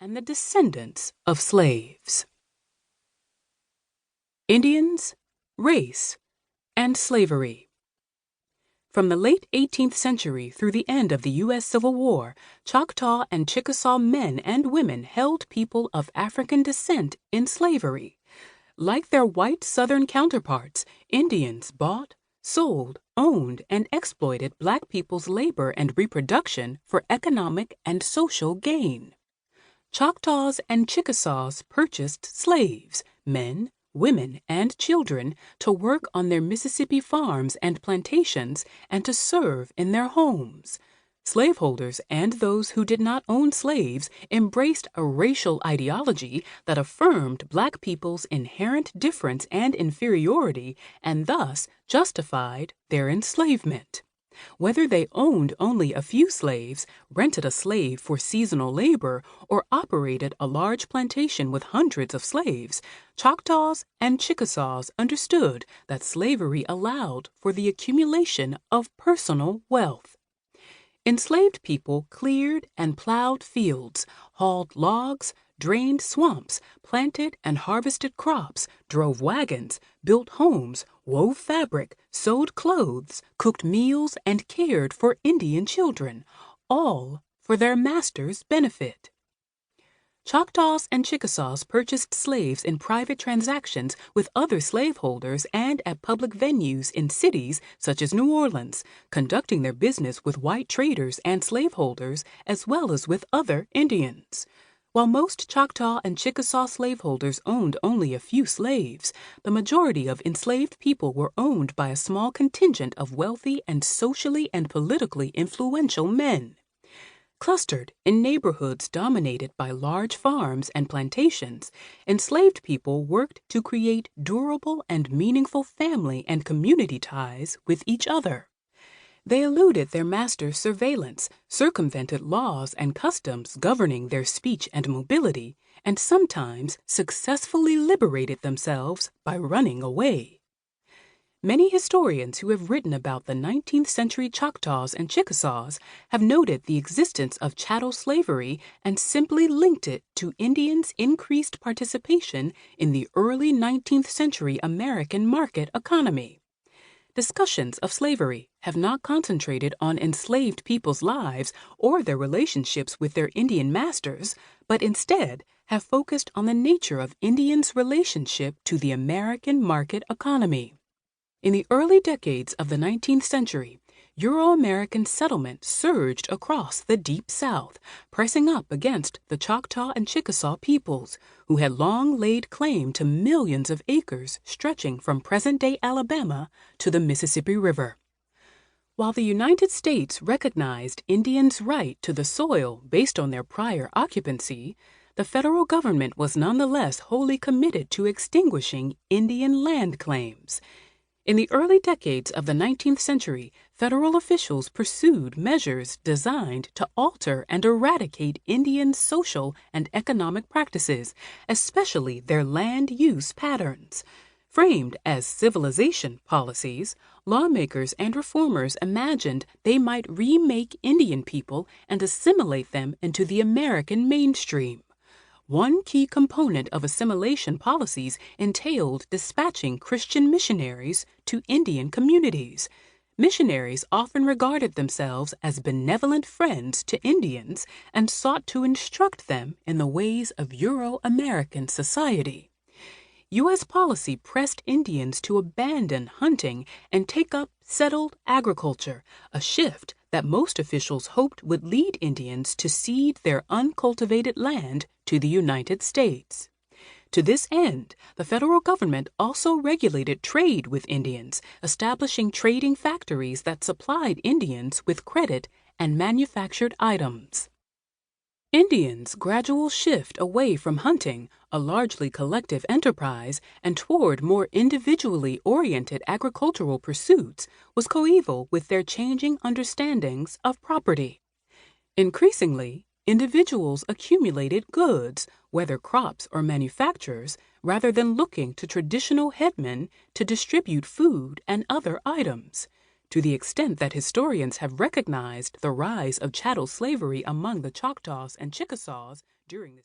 and the descendants of slaves. Indians, race, and slavery. From the late 18th century through the end of the U.S. Civil War, Choctaw and Chickasaw men and women held people of African descent in slavery. Like their white Southern counterparts, Indians bought, sold, owned, and exploited Black people's labor and reproduction for economic and social gain. Choctaws and Chickasaws purchased slaves, men, women, and children, to work on their Mississippi farms and plantations and to serve in their homes. Slaveholders and those who did not own slaves embraced a racial ideology that affirmed Black people's inherent difference and inferiority and thus justified their enslavement. Whether they owned only a few slaves, rented a slave for seasonal labor, or operated a large plantation with hundreds of slaves, Choctaws and Chickasaws understood that slavery allowed for the accumulation of personal wealth. Enslaved people cleared and plowed fields, hauled logs, drained swamps, planted and harvested crops, drove wagons, built homes, wove fabric, sewed clothes, cooked meals, and cared for Indian children, all for their master's benefit. Choctaws and Chickasaws purchased slaves in private transactions with other slaveholders and at public venues in cities such as New Orleans, conducting their business with white traders and slaveholders as well as with other Indians. While most Choctaw and Chickasaw slaveholders owned only a few slaves, the majority of enslaved people were owned by a small contingent of wealthy and socially and politically influential men. Clustered in neighborhoods dominated by large farms and plantations, enslaved people worked to create durable and meaningful family and community ties with each other. They eluded their master's surveillance, circumvented laws and customs governing their speech and mobility, and sometimes successfully liberated themselves by running away. Many historians who have written about the 19th century Choctaws and Chickasaws have noted the existence of chattel slavery and simply linked it to Indians' increased participation in the early 19th century American market economy. Discussions of slavery have not concentrated on enslaved people's lives or their relationships with their Indian masters, but instead have focused on the nature of Indians' relationship to the American market economy. In the early decades of the 19th century, Euro-American settlement surged across the Deep South, pressing up against the Choctaw and Chickasaw peoples, who had long laid claim to millions of acres stretching from present-day Alabama to the Mississippi River. While the United States recognized Indians' right to the soil based on their prior occupancy, the federal government was nonetheless wholly committed to extinguishing Indian land claims. In the early decades of the 19th century, federal officials pursued measures designed to alter and eradicate Indian social and economic practices, especially their land use patterns. Framed as civilization policies, lawmakers and reformers imagined they might remake Indian people and assimilate them into the American mainstream. One key component of assimilation policies entailed dispatching Christian missionaries to Indian communities. Missionaries often regarded themselves as benevolent friends to Indians and sought to instruct them in the ways of Euro-American society. U.S. policy pressed Indians to abandon hunting and take up settled agriculture, a shift that most officials hoped would lead Indians to cede their uncultivated land to the United States. To this end, the federal government also regulated trade with Indians, establishing trading factories that supplied Indians with credit and manufactured items. Indians' gradual shift away from hunting, a largely collective enterprise, and toward more individually oriented agricultural pursuits was coeval with their changing understandings of property. Increasingly, individuals accumulated goods, whether crops or manufactures, rather than looking to traditional headmen to distribute food and other items. To the extent that historians have recognized the rise of chattel slavery among the Choctaws and Chickasaws during this